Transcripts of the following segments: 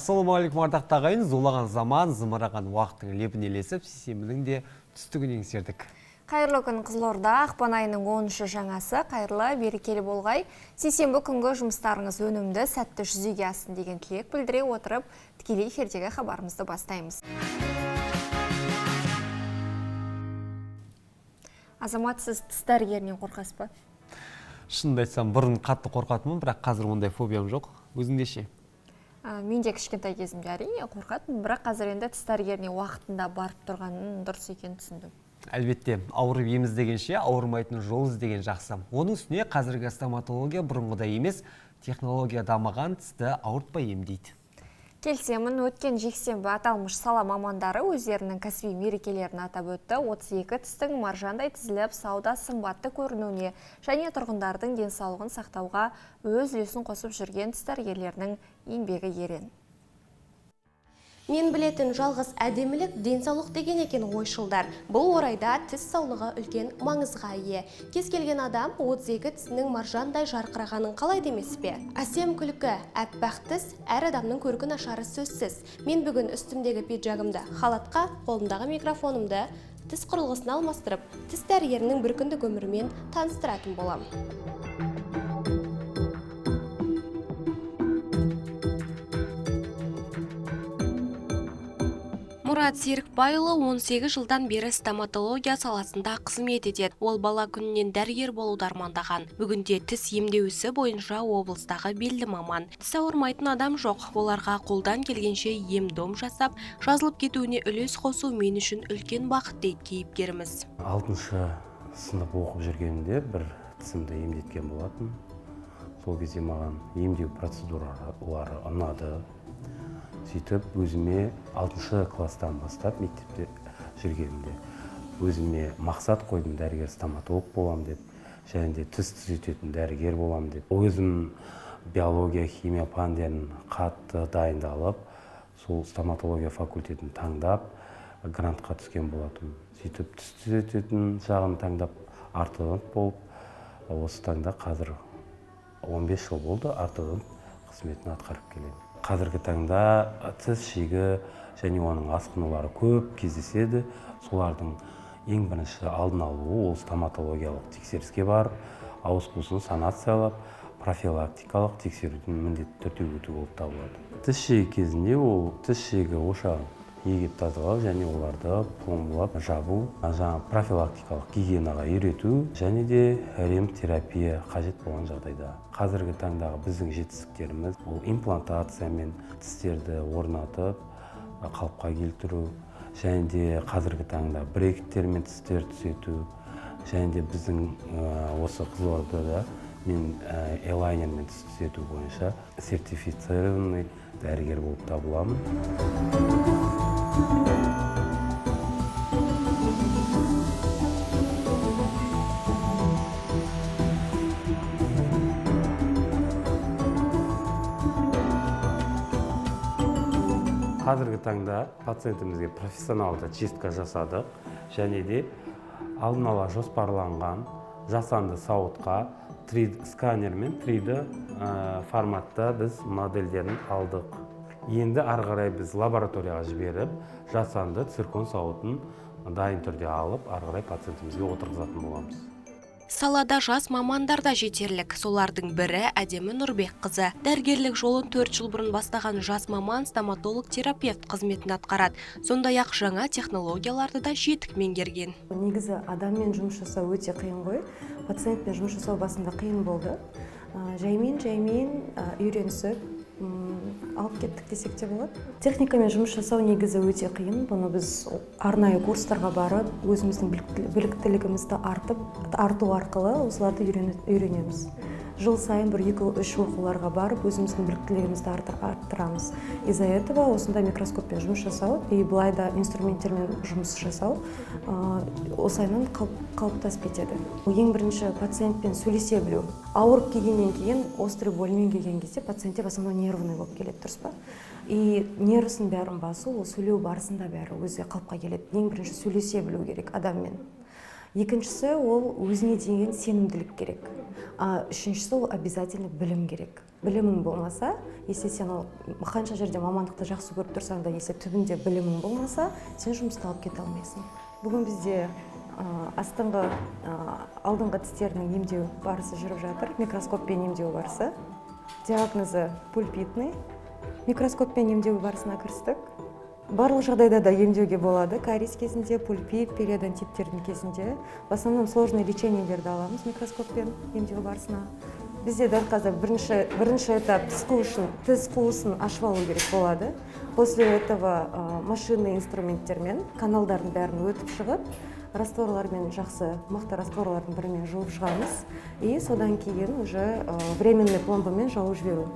Ассалаумағалейкум ардақты ағайын, зулаған заман, зымыраған уақыттың лебін елесіп, сейсенбінің де түстігін еңсердік. Қайырлы күн Қызылорда, ақпан айының 10-шы жаңасы, қайырлы берекелі болғай. Сейсенбі күнгі жұмыстарыңыз өнімді, сәтті жүзеге асын деген тілек білдіре отырып, тікелей эфирдегі хабарымызды бастаймыз. Азамат, сіз тіс дәрігерінен қорқасыз ба? Шынымды айтсам, бұрын қатты қорқатынмын, бірақ қазір ондай фобиям жоқ. Өзіңде ше? Мен де кішкентай кезімде әрине қорқатынмын, бірақ қазір енді тіс дәрігеріне уақытында барып тұрғанын дұрыс екенін түсіндім. Әлбетте, ауырып ем іздегенше ауырмайтын жол іздеген жақсы. Оның үстіне қазіргі стоматология бұрынғыдай емес, технология дамыған тісті ауыртпай емдейді. Келсемін, өткен жексенбі аталмыш сала мамандары өздерінің кәсіби мерекелерін атап өтті. 32 тістің маржандай тізіліп, сауда сымбатты көрінуіне және тұрғындардың денсаулығын сақтауға өз үлесін қосып жүрген тіс дәрігерлерінің еңбегі ерен. Мен білетін жалғыз әдемілік денсаулық деген екен ойшылдар. Бұл орайда тіс саулығы үлкен маңызға ие. Кез келген адам 32 тісінің маржандай жарқырағанын қалай демес пе? Әсем күлкі, әппақ тіс әр адамның көркін ашары сөзсіз. Мен бүгін үстімдегі пиджагымды халатқа, қолымдағы микрофонымды тіс құрылғысына алмастырып, тіс дәрігерінің бір күндік өмірімен таныстыратын болам. Мұрат Серікбайұлы 18 жылдан бері стоматология саласында қызмет етеді. Ол бала күнінен дәрігер болуды армандаған. Бүгінде тіс емдеу ісі бойынша облыстағы белді маман. Тіс ауырмайтын адам жоқ. Оларға қолдан келгенше ем-дом жасап, жазылып кетуіне үлес қосу мен үшін үлкен бақыт дейді кейіпкеріміз. 6-шы сынып оқып жүргенімде бір тісімді емдеткен болатын. Сол кезде маған емдеу процедуралары ұнады. Сөйтіп, өзіме 6-шы класстан бастап мектепте жүргенімде өзіме мақсат қойдым, дәрігер стоматолог болам деп, және де тіс түзететін дәрігер болам деп. Өзім биология, химия пәндерін қатты дайындалып, сол стоматология факультетін таңдап, грантқа түскен болатым. Сөйтіп, тіс түзететін жағын таңдап, ортодонт болып, осы таңда қазір 15 жыл болды ортодонт қызметін атқарып келемін. Қазіргі таңда тіс шегі және оның асқынулары көп кездеседі. Солардың ең бірінші алдын алуы ол стоматологиялық тексеріске барып, ауыз қуысын санациялап, профилактикалық тексерудің міндетті түрде өту болып табылады. Тіс шегі кезінде ол тіс шегі ошағын егеп тазалау және оларды пломбылап жабу, профилактикалық гигиенаға үйрету және де ремтерапия қажет болған жағдайда. Қазіргі таңдағы біздің жетістіктеріміз ол имплантация мен тістерді орнатып, қалыпқа келтіру, және де қазіргі таңда брекеттер мен тістер түзету, және де біздің осы Қызылордада мен элайнермен тіс түзету бойынша сертифицированный дәрігер болып табыламын. Қазіргі таңда пациентімізге профессионалды чистка жасадық, және де алдын ала жоспарланған жасанды сауытқа 3D сканермен 3D форматта біз модельдерін алдық. Енді ары қарай біз лабораторияға жіберіп, жасанды циркон сауытын дайын түрде алып, ары қарай пациентімізге отырғызатын боламыз. Салада жас мамандар да жетерлік. Солардың бірі Әдемі Нұрбек қызы. Дәрігерлік жолын 4 жыл бұрын бастаған жас маман стоматолог-терапевт қызметін атқарады. Сондай-ақ жаңа технологияларды да жетік меңгерген. Негізі адаммен жұмыс жасау өте қиын ғой. Пациентпен жұмыс жасау басында қиын болды. Жаймен үйренісіп алып кеттік десек те болады. Техникамен жұмыс жасау негізі өте қиын. Бұны біз арнайы курстарға барып, өзіміздің біліктілігімізді арту арқылы осыларды үйренеміз. Жыл сайын бір 2-3 оқуларға барып, өзіміздің біліктілігімізді арттырамыз. Из-за этого осындай микроскоппен жұмыс жасау и былайда инструменттермен жұмыс жасау осайынан қалыптасып кетеді. Ең бірінші пациентпен сөйлесе білу. Ауырып келгеннен кейін, острый больмен келген кезде пациентте в основном нервный болып келеді, дұрыс па? И нервісін бәрін басу, ол сөйлеу барысында бәрі өзі қалыпқа келеді. Ең бірінші сөйлесе білу керек адаммен. Екіншісі ол өзіне деген сенімділік керек. Үшіншісі ол обязательно білім керек. Білімің болмаса, если сен қанша жерде мамандықты жақсы көріп тұрсаң да, если түбінде білімің болмаса, сен жұмысты алып кете алмайсың. Бүгін бізде алдыңғы тістерінің емдеу барысы жүріп жатыр, микроскоппен емдеу барысы. Диагнозы пульпитный, микроскоппен емдеу барысына кірістік. Барлық жағдайда да емдеуге болады. Кариес кезінде, пульпит, периодонтиттердің кезінде. В основном сложный лечениелерді аламыз микроскоппен емдеу барысына. Бізде дәл қазір бірінші этап тіс қуысын ашып алу керек болады. После этого машинный инструменттермен каналдардың бәрін өтіп шығып, растворлармен жақсы, мықты растворлардың бірімен жуып шығамыз. И содан кейін уже временный пломбамен жауып жіберу.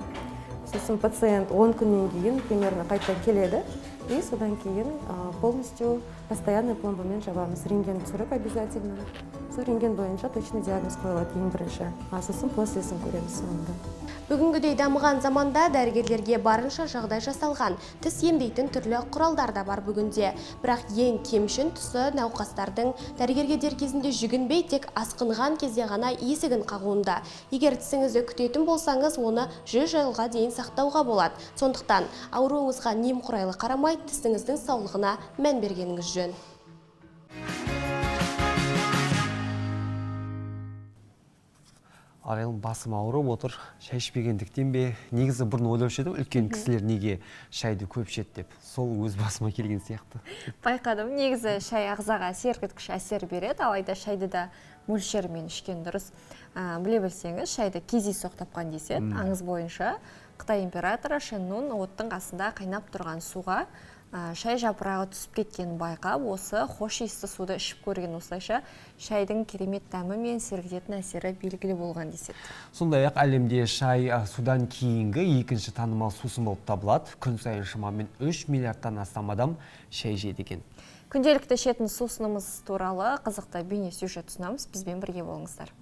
Сосын пациент 10 күннен кейін примерно қайта келеді. И содан кейін полностью постоянный пломбамен жабамыз. Рентген түсіріп обязательно. Сол рентген бойынша точно диагноз қойылады ең бірінші. Сосын послесін көреміз соңында. Бүгінгідей дамыған заманда дәрігерлерге барынша жағдай жасалған. Тіс емдейтін түрлі құралдар да бар бүгінде. Бірақ ең кемшін тұсы науқастардың дәрігерге дер кезінде жүгінбей, тек асқынған кезде ғана есігін қағуында. Егер тісіңізді күтетін болсаңыз, оны 100 жылға дейін сақтауға болады. Сондықтан ауруыңызға немқұрайлы қарамай, тісіңіздің саулығына мән бергеніңіз жөн. Арайлым басым ауырып отыр, шай ішпегендіктен бе? Негізі бұрын ойлаушы едім, үлкен кісілер неге шайды көп ішеді деп. Сол өз басыма келген сияқты. Байқадым, негізі шай ағзаға сергіткіш әсер береді, алайда шайды да мөлшермен ішкен дұрыс. Біле білсеңіз, шайды кездейсоқ тапқан деседі. Аңыз бойынша Қытай императоры Шэннун оттың қасында қайнап тұрған суға шай жапырағы түсіп кеткенін байқап, осы хош иісті суды ішіп көрген. Осылайша шайдың керемет дәмі мен сергітетін әсері белгілі болған деседі. Сондай-ақ әлемде шай судан кейінгі екінші танымал сусын болып табылады. Күн сайын шамамен 3 миллиардтан астам адам шай жейді екен. Күнделікті ішетін сусынымыз туралы қызықты бейне сюжет ұсынамыз. Бізбен бірге болыңыздар.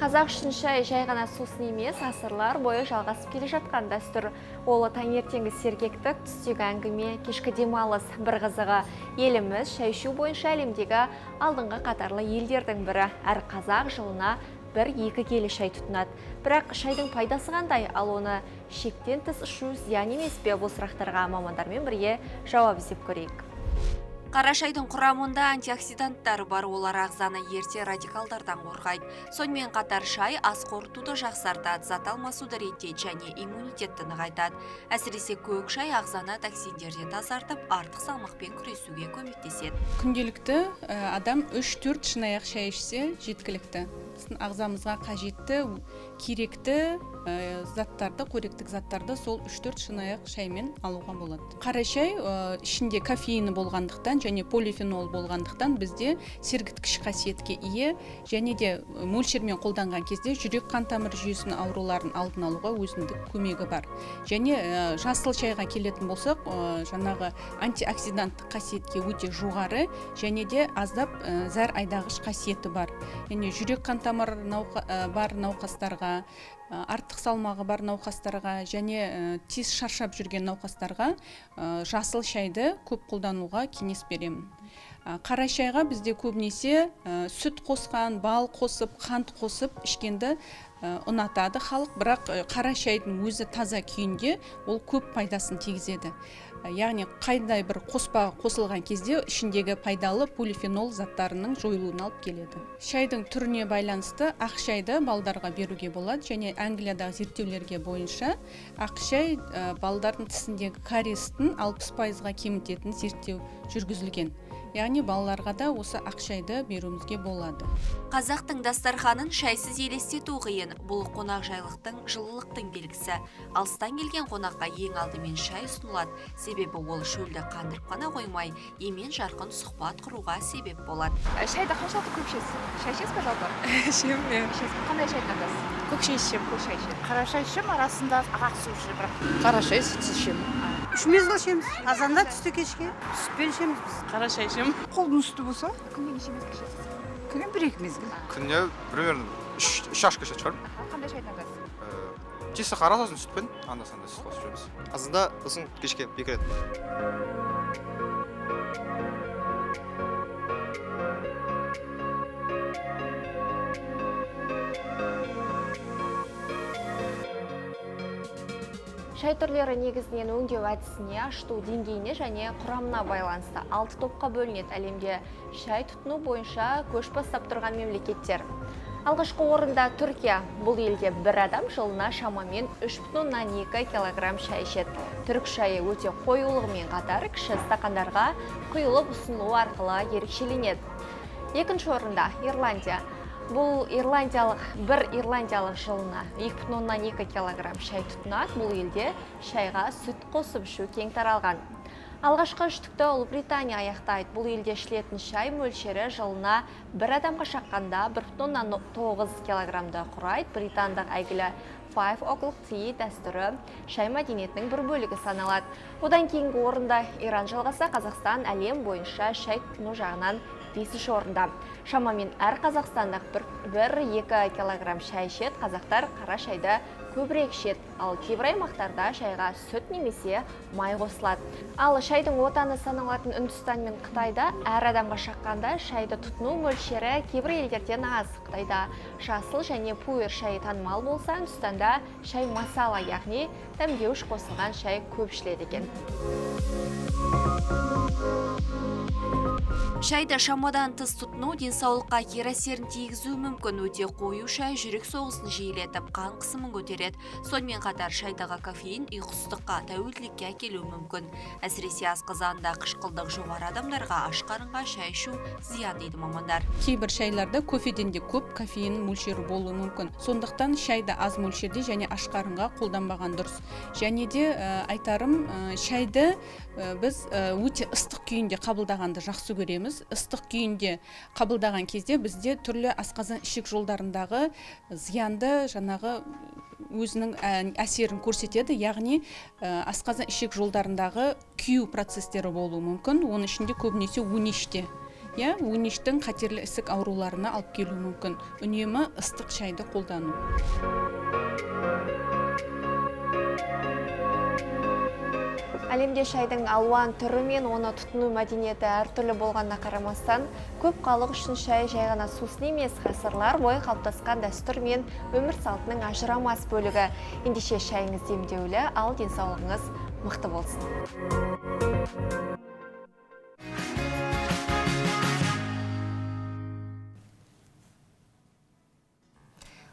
Қазақ үшін шай жай ғана сусын емес, ғасырлар бойы жалғасып келе жатқан дәстүр. Ол таңертеңгі сергектік, түстегі әңгіме, кешкі демалыс. Бір қызығы, еліміз шай ішу бойынша әлемдегі алдыңғы қатарлы елдердің бірі. Әр қазақ жылына 1-2 келі шай тұтынады. Бірақ шайдың пайдасы қандай, ал оны шектен тыс ішу зиян емес пе? Бұл сұрақтарға мамандармен бірге жауап іздеп көрейік. Қара шайдың құрамында антиоксиданттар бар, олар ағзаны ерте радикалдардан қорғайды. Сонымен қатар шай ас қорытуды жақсартады, зат алмасуды реттейді және иммунитетті нығайтады. Әсіресе көк шай ағзаны токсиндерден тазартып, артық салмақпен күресуге көмектеседі. Күнделікті адам 3-4 шынаяқ шай ішсе жеткілікті. Ағзамызға қажетті, керекті заттарды, қоректік заттарды сол 3-4 шынаяқ шаймен алуға болады. Қара шай ішінде кофеині болғандықтан және полифенол болғандықтан бізде сергіткіш қасиетке ие, және де мөлшермен қолданған кезде жүрек қан тамыр жүйесінің ауруларын алдын алуға өзіндік көмегі бар. Және жасыл шайға келетін болсақ, жаңағы антиоксиданттық қасиетке өте жоғары, және де аздап зәр айдағыш қасиеті бар. Және жүрек қан тамыр бар науқастарға, артық салмағы бар науқастарға және тез шаршап жүрген науқастарға жасыл шайды көп қолдануға кеңес беремін. Қара шайға бізде көбінесе сүт қосқан, бал қосып, қант қосып ішкенді ұнатады халық, бірақ қара шайдың өзі таза күйінде ол көп пайдасын тигізеді. Яғни қайдай бір қоспаға қосылған кезде ішіндегі пайдалы полифенол заттарының жойылуына алып келеді. Шайдың түріне байланысты ақ шайды балдарға беруге болады, және Англиядағы зерттеулерге бойынша ақ шай балдардың тісіндегі кариестің 60%-ға кемітетін зерттеу жүргізілген. Яғни балаларға да осы ақ шайды беруімізге болады. Қазақтың дастарханын шайсыз елестету қиын. Бұл қонақ жайлықтың, жылылықтың белгісі. Алыстан келген қонаққа ең алдымен шай ұсынылады. Себебі ол шөлді қандырып қана қоймай, емен жарқын сұхбат құруға себеп болады. Шайды қаншалықты көп ішесіз? Шай ішесіз бе жалпы? Ішемін мен. Қандай шай таңдайсыз? Көк шай ішемін. Көк шай ішемін. Қара шай ішемін, арасында ақ су ішемін. Қара шай сүтсіз ішемін. 3 мезгіл ішеміз. Қазанда түсті кешке сүтпен ішеміз біз. Қара шай ішемін. Қолдың үсті болса, Күнде неше мезгіл ішесіз? күнде 1-2 мезгіл. Күніне примерно 3 чашка шай шығармын. Қандай шай таңдайсыз? Чисто қара сосын сүтпен, анда-санда сүт қосып жейміз. Азында сосын кешке 2 рет. Шай түрлері негізінен өңдеу әдісіне, ашыту деңгейіне және құрамына байланысты 6 топқа бөлінеді. Әлемде шай тұтыну бойынша көш бастап тұрған мемлекеттер. Алғашқы орында Түркия. Бұл елде бір адам жылына шамамен 3,2 килограмм шай ішеді. Түрік шайы өте қоюлығымен қатар кіші стақандарға құйылып ұсынылуы арқылы ерекшеленеді. Екінші орында Ирландия. Бұл бір ирландиялық жылына 2,2 килограмм шай тұтынады. Бұл елде шайға сүт қосып ішу кең таралған. Алғашқы үштікті Ұлыбритания аяқтайды. Бұл елде ішілетін шай мөлшері жылына бір адамға шаққанда 1,9 килограммды құрайды. Британдық әйгілі Five O'Clock Tea дәстүрі шай мәдениетінің бір бөлігі саналады. Одан кейінгі орында Иран жалғаса, Қазақстан әлем бойынша шай тұтыну жағынан 5-ші орында. Шамамен әр қазақстандық 1-2 килограмм шай ішеді. Қазақтар қара шайды көбірек ішеді. Ал кейбір аймақтарда шайға сүт немесе май қосылады. Ал шайдың отаны саналатын Үндістан мен Қытайда әр адамға шаққанда шайды тұтыну мөлшері кейбір елдерден аз. Қытайда жасыл және пуэр шайы танымал болса, Үндістанда шай масала, яғни дәмдеуіш қосылған шай көп ішіледі екен. Шайды шамадан тыс тұтыну денсаулыққа кері әсерін тигізуі мүмкін. Өте қою шай жүрек соғысын жиілетіп, қан қысымын көтереді. Сонымен қатар шайдағы кофеин ұйқысыздыққа, тәуелділікке әкелуі мүмкін. Әсіресе асқазанында қышқылдық жоғары адамдарға аш қарынға шай ішу зиян дейді мамандар. Кейбір шайларда кофеден де көп кофеин мөлшері болуы мүмкін. Сондықтан шайды аз мөлшерде және аш қарынға қолданбаған дұрыс. Және де айтарым, шайды біз өте ыстық күйінде қабылдағанды жақсы көреміз. Ыстық күйінде қабылдаған кезде бізде түрлі асқазан ішек жолдарындағы зиянды жаңағы өзінің әсерін көрсетеді. Яғни асқазан ішек жолдарындағы күйу процестері болуы мүмкін. Оның ішінде көбінесе өңеште. Өңештің қатерлі ісік ауруларына алып келуі мүмкін. Үнемі ыстық шайды қолдану. Әлемде шайдың алуан түрі мен оны тұтыну мәдениеті әртүрлі болғанына қарамастан, көп халық үшін шай жай ғана сусын емес, ғасырлар бойы қалыптасқан дәстүр мен өмір салтының ажырамас бөлігі. Ендеше шайыңыз демдеулі, ал денсаулығыңыз мықты болсын.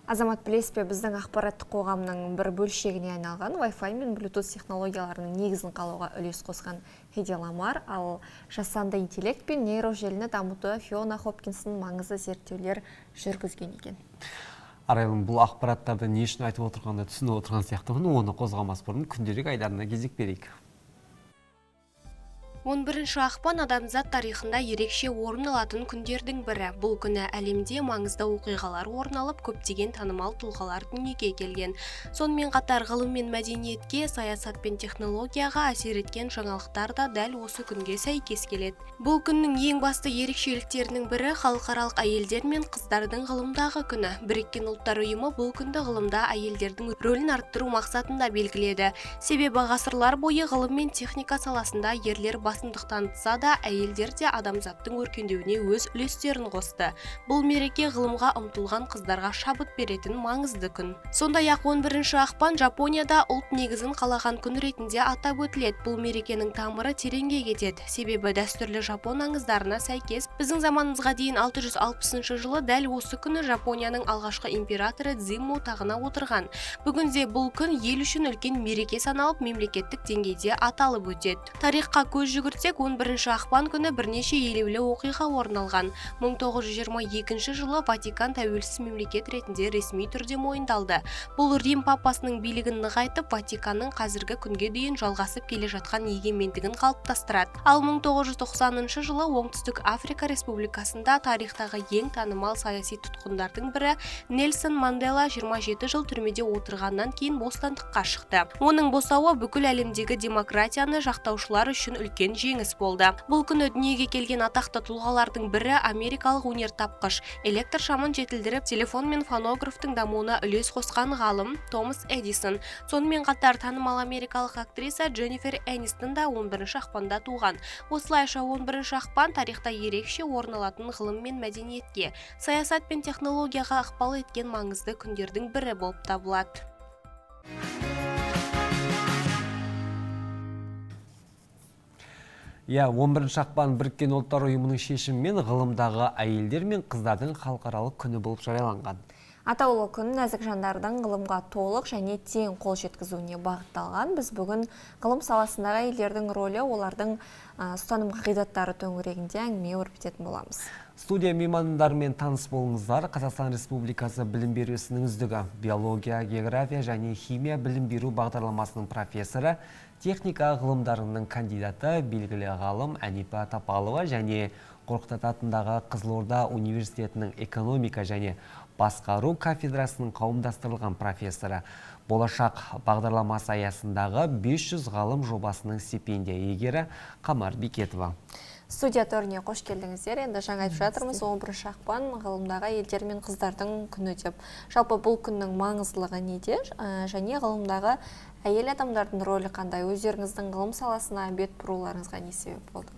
Азамат, білесіз бе, біздің ақпараттық қоғамның бір бөлшегіне айналған Wi-Fi мен Bluetooth технологияларының негізін қалауға үлес қосқан Хейди Ламар, ал жасанды интеллект пен нейрожеліні дамытуға Фиона Хопкинстің маңызды зерттеулер жүргізген екен. Арайлым, бұл ақпараттарды не үшін айтып отырғанды түсініп отырған сияқтымын, оны қозғамас бұрын күнделік айдарына кезек берейік. 11 ақпан адамзат тарихында ерекше орын алатын күндердің бірі. Бұл күні әлемде маңызды оқиғалар орын алып, көптеген танымал тұлғалар дүниеге келген. Сонымен қатар ғылым мен мәдениетке, саясат пен технологияға әсер еткен жаңалықтар да дәл осы күнге сәйкес келеді. Бұл күннің ең басты ерекшеліктерінің бірі халықаралық әйелдер мен қыздардың ғылымдағы күні. Біріккен ұлттар ұйымы бұл күнді ғылымда әйелдердің рөлін арттыру мақсатында белгіледі. Себебі ғасырлар бойы ғылым мен техника саласында ерлер басымдық танытса да, әйелдер де адамзаттың өркендеуіне өз үлестерін қосты. Бұл мереке ғылымға ұмтылған қыздарға шабыт беретін маңызды күн. Сондай-ақ 11 ақпан Жапонияда ұлт негізін қалаған күн ретінде атап өтіледі. Бұл мерекенің тамыры тереңге кетеді. Себебі дәстүрлі жапон аңыздарына сәйкес, біздің заманымызға дейін 660 жылы дәл осы күні Жапонияның алғашқы императоры Дзимму тағына отырған. Бүгінде бұл күн ел үшін үлкен мереке саналып, мемлекеттік деңгейде аталып өтеді. Тарихқа көз жүгіртсек, 11 ақпан күні бірнеше елеулі оқиға орын алған. 1922 жылы Ватикан тәуелсіз мемлекет ретінде ресми түрде мойындалды. Бұл Рим папасының билігін нығайтып, Ватиканның қазіргі күнге дейін жалғасып келе жатқан егемендігін қалыптастырады. Ал 1990 жылы Оңтүстік Африка Республикасында тарихтағы ең танымал саяси тұтқындардың бірі Нельсон Мандела 27 жыл түрмеде отырғаннан кейін бостандыққа шықты. Оның босауы бүкіл әлемдегі демократияны жақтаушылар үшін үлкен үлкен жеңіс болды. Бұл күні дүниеге келген атақты тұлғалардың бірі америкалық өнертапқыш, электр шамын жетілдіріп, телефон мен фонографтың дамуына үлес қосқан ғалым Томас Эдисон. Сонымен қатар танымал америкалық актриса Дженнифер Энистон да 11 ақпанда туған. Осылайша 11 ақпан тарихта ерекше орын алатын ғылым мен мәдениетке, саясат пен технологияға ықпал еткен маңызды күндердің бірі болып табылады. Иә, 11 ақпан Біріккен ұлттар ұйымының шешімімен ғылымдағы әйелдер мен қыздардың халықаралық күні болып жарияланған. Атаулы күн нәзік жандардың ғылымға толық және тең қол жеткізуіне бағытталған. Біз бүгін ғылым саласындағы әйелдердің рөлі, олардың ұстаным қағидаттары төңірегінде әңгіме өрбітетін боламыз. Студия меймандарымен таныс болыңыздар. Қазақстан Республикасы білім беру ісінің үздігі, биология, география және химия білім беру бағдарламасының профессоры, техника ғылымдарының кандидаты, белгілі ғалым Әнипа Тапалова және Қорқыт Ата атындағы Қызылорда университетінің экономика және басқару кафедрасының қауымдастырылған профессоры. Болашақ бағдарламасы аясындағы 500 ғалым жобасының стипендия иегері Қамар Бекетова. Студия төріне қош келдіңіздер. Енді жаңа айтып жатырмыз, 11 ақпан ғылымдағы әйелдер мен қыздардың күні деп. Жалпы бұл күннің маңыздылығы неде? Және ғылымдағы әйел адамдардың рөлі қандай? Өздеріңіздің ғылым саласына бет бұруларыңызға не себеп болды?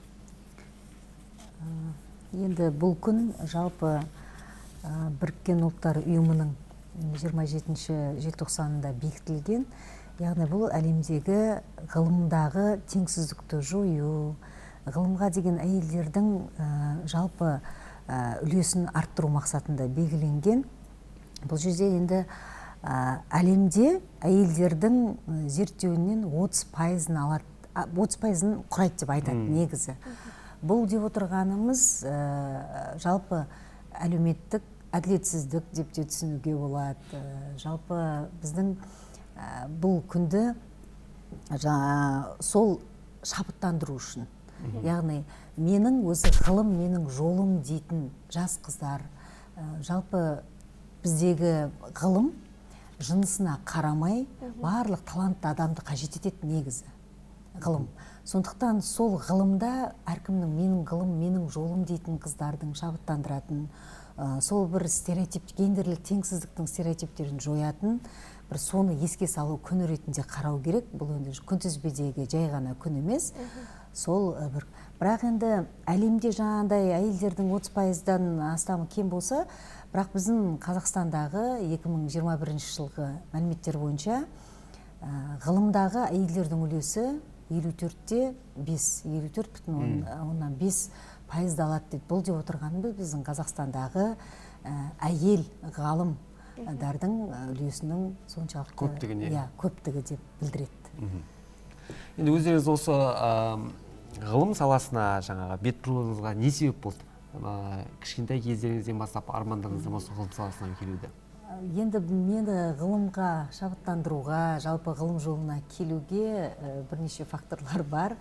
Енді бұл күн жалпы Біріккен ұлттар ұйымының 27 желтоқсанында бекітілген. Яғни бұл әлемдегі ғылымдағы теңсіздікті жою, ғылымға деген әйелдердің жалпы үлесін арттыру мақсатында белгіленген. Бұл жерде енді әлемде әйелдердің зерттеуінен 30%-ын құрайды деп айтады негізі. Бұл деп отырғанымыз жалпы әлеуметтік әділетсіздік деп те түсінуге болады. Жалпы біздің бұл күнді сол шабыттандыру үшін. Яғни менің өзі ғылым, менің жолым дейтін жас қыздар. Жалпы біздегі ғылым жынысына қарамай барлық талантты адамды қажет етеді негізі ғылым. Сондықтан сол ғылымда әркімнің менің ғылым, менің жолым дейтін қыздардың шабыттандыратын, сол бір стереотип, гендерлік теңсіздіктің стереотиптерін жоятын, бір соны еске салу күні ретінде қарау керек. Бұл енді күнтізбедегі жай ғана күн емес. Сол бір. Бірақ енді әлемде жаңағындай әйелдердің 30%-дан астамы кем болса, бірақ біздің Қазақстандағы 2021 жылғы мәліметтер бойынша ғылымдағы әйелдердің үлесі 54,5% алады дейді. Бұл деп отырғанымыз біздің Қазақстандағы әйел ғалымдардың үлесінің соншалықты көптігі деп білдіреді. Енді өздеріңіз осы ғылым саласына жаңаға бет бұруыңызға не себеп болды? Кішкентай кездеріңізден бастап армандаңызды осы ғылым саласына келуді? Енді мені ғылымға шабыттандыруға, жалпы ғылым жолына келуге бірнеше факторлар бар.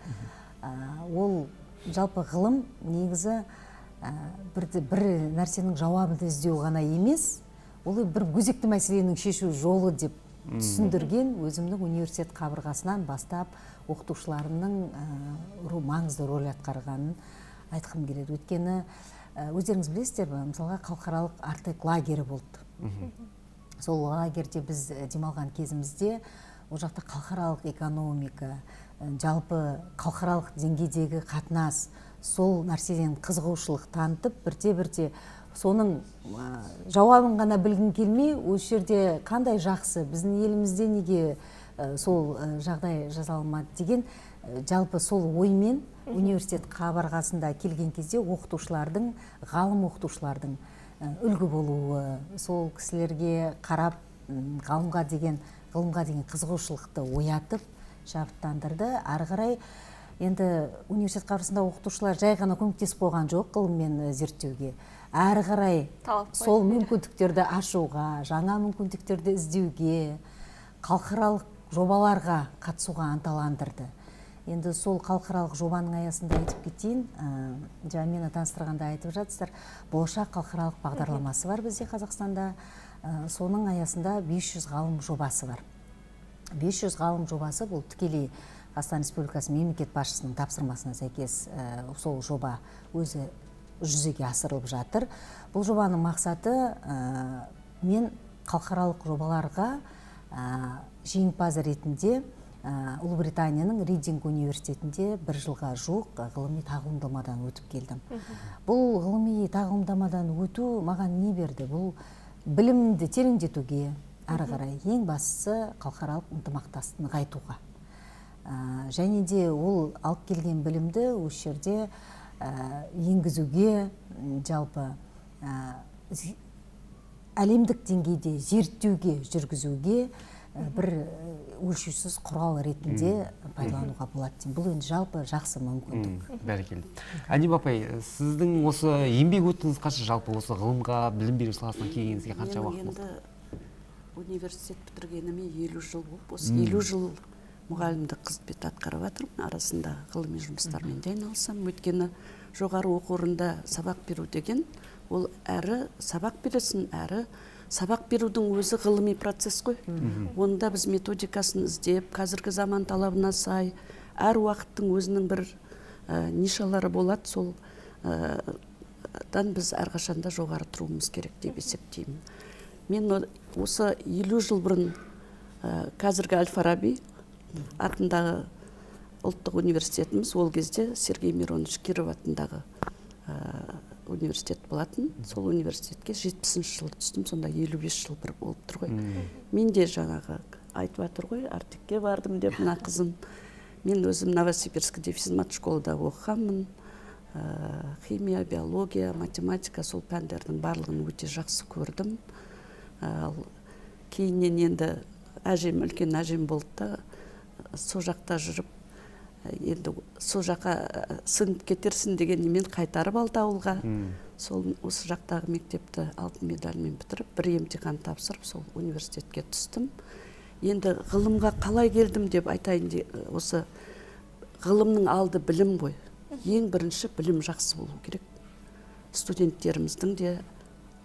Ол жалпы ғылым негізі бір нәрсенің жауабын іздеу ғана емес, ол бір өзекті мәселенің шешу жолы деп түсіндірген өзімнің университет қабырғасынан бастап оқытушыларымның маңызды рөл атқарғанын айтқым келеді. Өйткені өздеріңіз білесіздер, мысалға халықаралық Артек лагері болды. Сол лагерде біз демалған кезімізде ол жақта халықаралық экономика, жалпы халықаралық деңгейдегі қатынас, сол нәрседен қызығушылық танытып, бірте-бірте соның жауабын ғана білгін келмей, осы жерде қандай жақсы, біздің елімізде неге сол жағдай жасалмады деген жалпы сол оймен университет қабырғасында келген кезде оқытушылардың, ғалым оқытушылардың үлгі болуы, сол кісілерге қарап ғылымға деген қызығушылықты оятып шабыттандырды. Ары қарай енді университет қабырғасында оқытушылар жай ғана көмектесіп болған жоқ ғылыммен зерттеуге. Әрі қарай сол мүмкіндіктерді ашуға, жаңа мүмкіндіктерді іздеуге, халықаралық жобаларға қатысуға ынталандырды. Енді сол халықаралық жобаның аясында айтып кетейін, жаңа мені таныстырғанда айтып жатсыздар, болашақ халықаралық бағдарламасы бар бізде Қазақстанда. Соның аясында 500 ғалым жобасы бар. 500 ғалым жобасы бұл тікелей Қазақстан Республикасы мемлекет басшысының тапсырмасына сәйкес сол жоба өзі жүзеге асырылып жатыр. Бұл жобаның мақсаты мен халықаралық жобаларға жеңімпаз ретінде Ұлыбританияның Ридинг университетінде 1 жылға жуық ғылыми тағылымдамадан өтіп келдім. Бұл ғылыми тағылымдамадан өту маған не берді? Бұл білімді тереңдетуге, ары қарай ең бастысы халықаралық ынтымақтастықты нығайтуға. Және де ол алып келген білімді осы жерде енгізуге, жалпы әлемдік деңгейде зерттеуге, жүргізуге бір өлшеусіз құрал ретінде пайдалануға болады. Бұл енді жалпы жақсы мүмкіндік. Бәрекелді. Әнем апай, сіздің осы еңбек өтіліңіз қанша, жалпы осы ғылымға, білім беру саласына келгеніңізге қанша уақыт болды? Енді университет бітіргеніме 50 жыл болып, осы 50 жыл мұғалімдік қызмет атқарып жатырмын. Арасында ғылыми жұмыстармен де айналысамын. Өйткені жоғары оқу орнында сабақ беру деген, ол әрі сабақ бересің, әрі сабақ берудің өзі ғылыми процесс қой. Онда біз методикасын іздеп, қазіргі заман талабына сай, әр уақыттың өзінің бір нишалары болады, сол біз әрқашанда жоғары тұруымыз керек деп есептеймін. Мен осы 50 жыл бұрын қазіргі Әл-Фараби атындағы ұлттық университетіміз, ол кезде Сергей Миронович Киров атындағы университет болатын. Сол университетке 70-ші жылы түстім, сонда 55 жыл бір болып тұр ғой. Мен де жаңағы айтып жатыр ғой, Артекке бардым деп мына қызым. Мен өзім Новосибирскіде физмат школада оқығанмын. Химия, биология, математика, сол пәндердің барлығын өте жақсы көрдім. Кейіннен енді әжем, үлкен әжем болды да, сол жақта жүріп, енді сол жаққа сіңіп кетерсін дегенмен қайтарып алды ауылға. Сол осы жақтағы мектепті алтын медальмен бітіріп, бір емтихан тапсырып, сол университетке түстім. Енді ғылымға қалай келдім деп айтайын, осы ғылымның алды білім ғой. Ең бірінші білім жақсы болу керек. Студенттеріміздің де,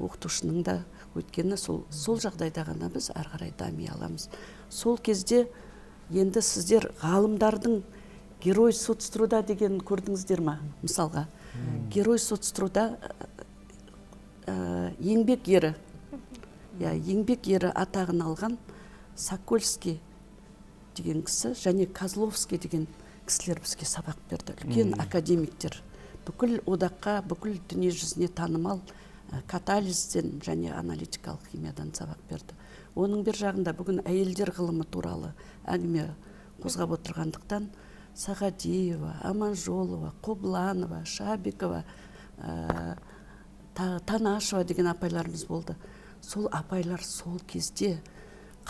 оқытушының да, өйткені сол жағдайда ғана біз ары қарай дами аламыз. Сол кезде енді сіздер ғалымдардың Герой соцтруда деген көрдіңіздер ма, мысалға? Герой соцтруда еңбек ері, еңбек ері атағын алған Сокольский деген кісі және Козловский деген кісілер бізге сабақ берді. Үлкен академиктер. Бүкіл одаққа, бүкіл дүние жүзіне танымал катализден және аналитикалық химиядан сабақ берді. Оның бір жағында бүгін әйелдер ғылымы туралы әңгіме қозғап отырғандықтан Сағадиева, Аманжолова, Қобланова, Шабикова, Танашева деген апайларымыз болды. Сол апайлар сол кезде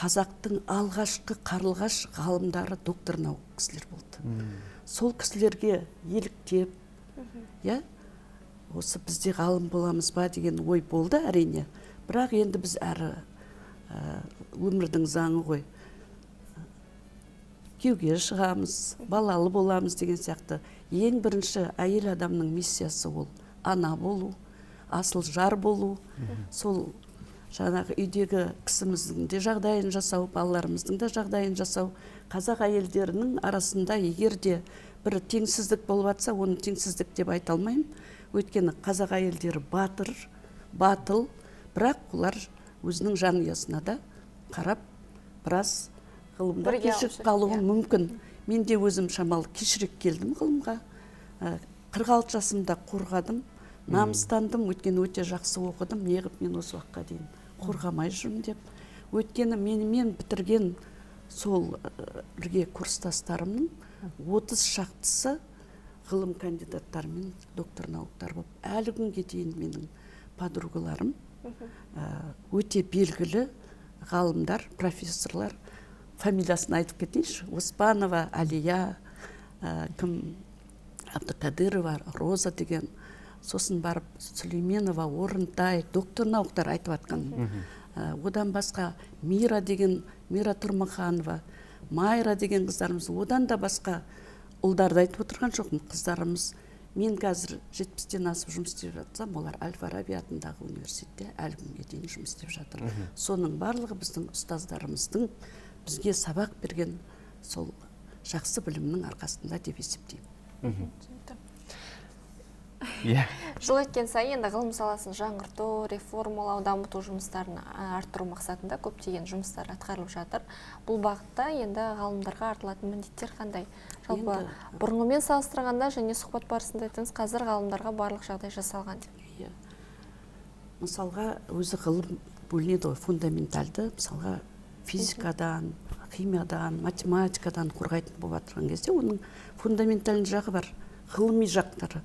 қазақтың алғашқы қарлығаш ғалымдары, доктор наук кісілер болды. Сол кісілерге еліктеп, осы бізде ғалым боламыз ба деген ой болды әрине. Бірақ енді біз әрі өмірдің заңы ғой. Күйеуге шығамыз, балалы боламыз деген сияқты. Ең бірінші әйел адамның миссиясы ол ана болу, асыл жар болу. Сол жаңағы үйдегі кісіміздің де жағдайын жасау, балаларымыздың да жағдайын жасау. Қазақ әйелдерінің арасында егер де бір теңсіздік болып жатса, оны теңсіздік деп айта алмаймын. Өйткені қазақ әйелдері батыр, батыл, бірақ олар өзінің жанұясына да қарап, біраз ғылымда кешіріп қалуы мүмкін. Мен де өзім шамалы кешірек келдім ғылымға. 46 жасымда қорғадым, намыстандым, өйткені өте жақсы оқыдым. Неғып мен осы уақытқа дейін қорғамай жүрмін деп. Өйткені менімен бітірген сол бірге курстастарымның 30 шақтысы ғылым кандидаттарымен доктор науктар болып. Әлі күнге дейін менің подругаларым өте белгілі ғалымдар, профессорлар. Фамилиясын айтып кетейінші. Оспанова, Алия, Абдықадырова, Роза деген, сосын барып Сүлейменова, Орынтай, доктор науктар айтып атқан. Одан басқа Мира деген, Мира Тұрмаханова, Майра деген қыздарымыз, одан да басқа ұлдарды айтып отырған жоқпын. Қыздарымыз, мен қазір 70-тен асып жұмыс істеп жатсам, олар Әл-Фараби атындағы университетте әлі күнге дейін жұмыс істеп жатыр. Соның барлығы біздің ұстаздарымыздың бізге сабақ берген сол жақсы білімнің арқасында деп есептеймін. Жыл өткен сайын енді ғылым саласын жаңғырту, реформалау, дамыту жұмыстарын арттыру мақсатында көптеген жұмыстар атқарылып жатыр. Бұл бағытта енді ғалымдарға артылатын міндеттер қандай? Жалпы бұрынғымен салыстырғанда және сұхбат барысында айтыңыз, қазір ғалымдарға барлық жағдай жасалған деп. Мысалға, өзі ғылым бөлінеді ғой, фундаменталды, мысалға физикадан, химиядан, математикадан қорғайтын болып жатырған кезде оның фундаменталды жағы бар, ғылыми жақтары.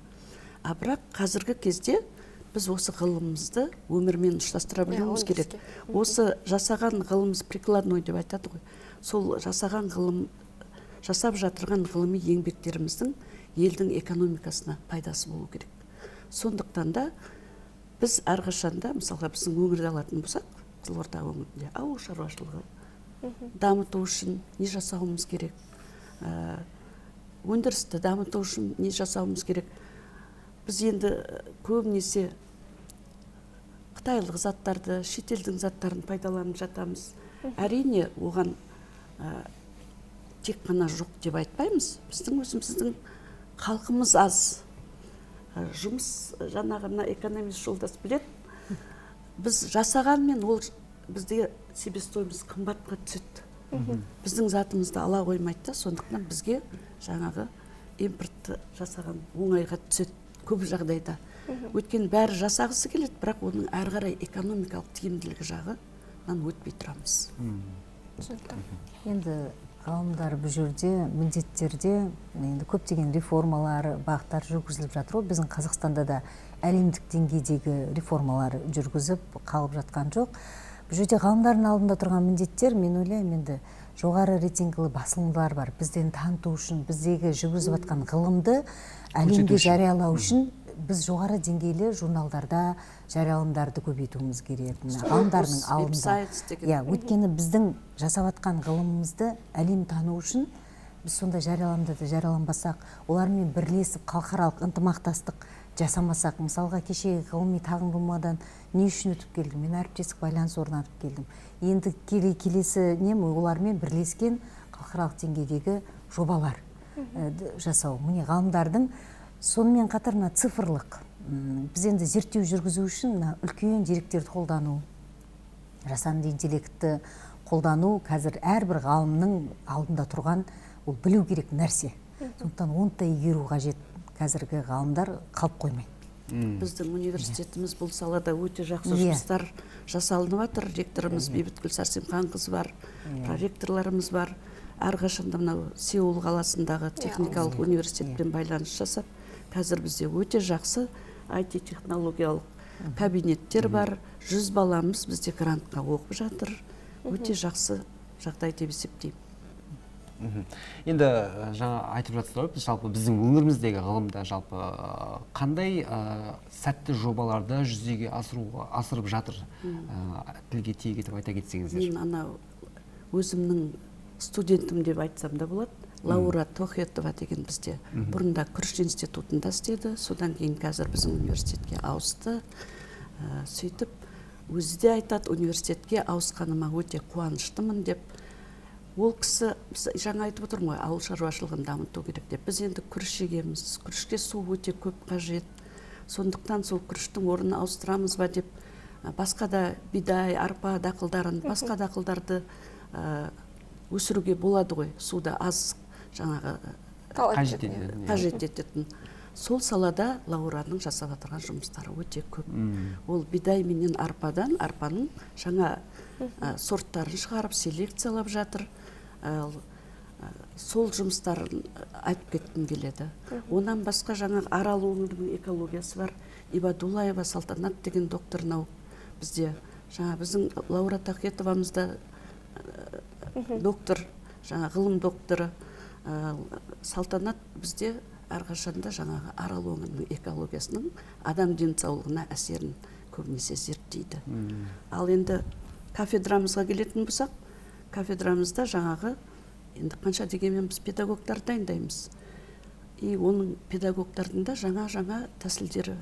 А бірақ қазіргі кезде біз осы ғылымымызды өмірмен ұштастыра білуіміз керек. Осы жасаған ғылымымыз прикладной деп айтады ғой. Сол жасаған ғылым, жасап жатырған ғылыми еңбектеріміздің елдің экономикасына пайдасы болу керек. Сондықтан да біз әрқашанда, мысалға біздің өңірді алатын болсақ, Қызылорда өңірінде ауыл шаруашылығы дамыту үшін не жасауымыз керек? Өндірісті дамыту үшін не жасауымыз керек? Біз енді көбінесе қытайлық заттарды, шетелдің заттарын пайдаланып жатамыз. Әрине, оған тек қана жоқ деп айтпаймыз. Біздің өзіміздің халқымыз аз. Жұмыс жаңағына экономист жолдас білет. Біз жасағанмен ол бізде себестоимость қымбатқа түседі. Біздің затымызды ала қоймайды, сондықтан бізге жаңағы импортты жасаған оңайға түседі. Көп жағдайда. Өткен бәрі жасағысы келеді, бірақ оның әрі қарай экономикалық тиімділігі жағынан өтпей тұрамыз. Енді ғалымдар бұл жерде міндеттерде енді көптеген реформалар, бағыттар жүргізіліп жатыр. Біздің Қазақстанда да әлемдік деңгейдегі реформалар жүргізіп қалып жатқан жоқ. Бұл жерде ғалымдардың алдында тұрған міндеттер, мен ойлаймын, енді жоғары рейтингілі басылымдар бар. Бізден таныту үшін, біздегі жүргізіп жатқан ғылымды әлемге жариялау үшін біз жоғары деңгейлі журналдарда жарияланымдарды көбейтуіміз керек. Ғалымдардың алдында. Өйткені біздің жасап жатқан ғылымымызды әлем тану үшін біз сонда жарияланымдарды жарияланбасақ, олармен бірлесіп халықаралық ынтымақтастық жасамасақ, мысалға кеше ғылыми тағылымдамадан не үшін өтіп келдім? Мен әріптестік байланыс орнатып келдім. Енді келесі олармен бірлескен халықаралық деңгейдегі жобалар жасау. Міне ғалымдардың сонымен қатар цифрлық. Біз енді зерттеу жүргізу үшін үлкен деректерді қолдану, жасанды интеллектті қолдану қазір әрбір ғалымның алдында тұрған ол білу керек нәрсе. Сондықтан оны да игеру қажет. Қазіргі ғалымдар қалып қоймайды. Біздің университетіміз бұл салада өте жақсы жұмыстар жасалынып жатыр. Ректорымыз Бейбіткүл Сәрсенханқызы бар, проректорларымыз бар. Әрқашанда мынау Сеул қаласындағы техникалық университетпен байланыс жасап, қазір бізде өте жақсы IT-технологиялық кабинеттер бар. 100 баламыз бізде грантқа оқып жатыр. Өте жақсы жағдай деп есептеймін. Енді жаңа айтып жатсыздар, біз жалпы біздің өңіріміздегі ғылымда жалпы қандай сәтті жобаларды жүзеге асырып жатыр, тілге тиек етіп айта кетсеңіздер. Мен анау өзімнің студентім деп айтсам да болады. Лаура Тохетова деген бізде бұрында күріш институтында істеді, содан кейін қазір біздің университетке ауысты. Сөйтіп өзі де айтады, университетке ауысқаныма өте қуаныштымын деп. Ол кісі жаңа айтып отырмын ғой, ауыл шаруашылығын дамыту керек деп. Біз енді күріш егеміз, күрішке су өте көп қажет. Сондықтан сол күріштің орнын ауыстырамыз ба деп, басқа да бидай, арпа дақылдарын, басқа дақылдарды өсіруге болады ғой, суда аз жаңағы қажет ететін. Сол салада Лаураның жасап отырған жұмыстары өте көп. Ол бидай менен арпаның жаңа сорттарын шығарып, селекциялап жатыр. Сол жұмыстарын айтып кеткім келеді. Онан басқа жаңа Арал өңірінің экологиясы бар. Ибадуллаева Салтанат деген доктор бізде. Біздің Лаура Тохетовамызда доктор, ғылым докторы. Салтанат бізде әрқашанда жаңағы Арал өңірінің экологиясының адам денсаулығына әсерін көбінесе зерттейді. Ал енді кафедрамызға келетін болсақ, кафедрамызда жаңағы енді қанша дегенмен біз педагогтар дайындаймыз. И оның педагогтардың да жаңа тәсілдері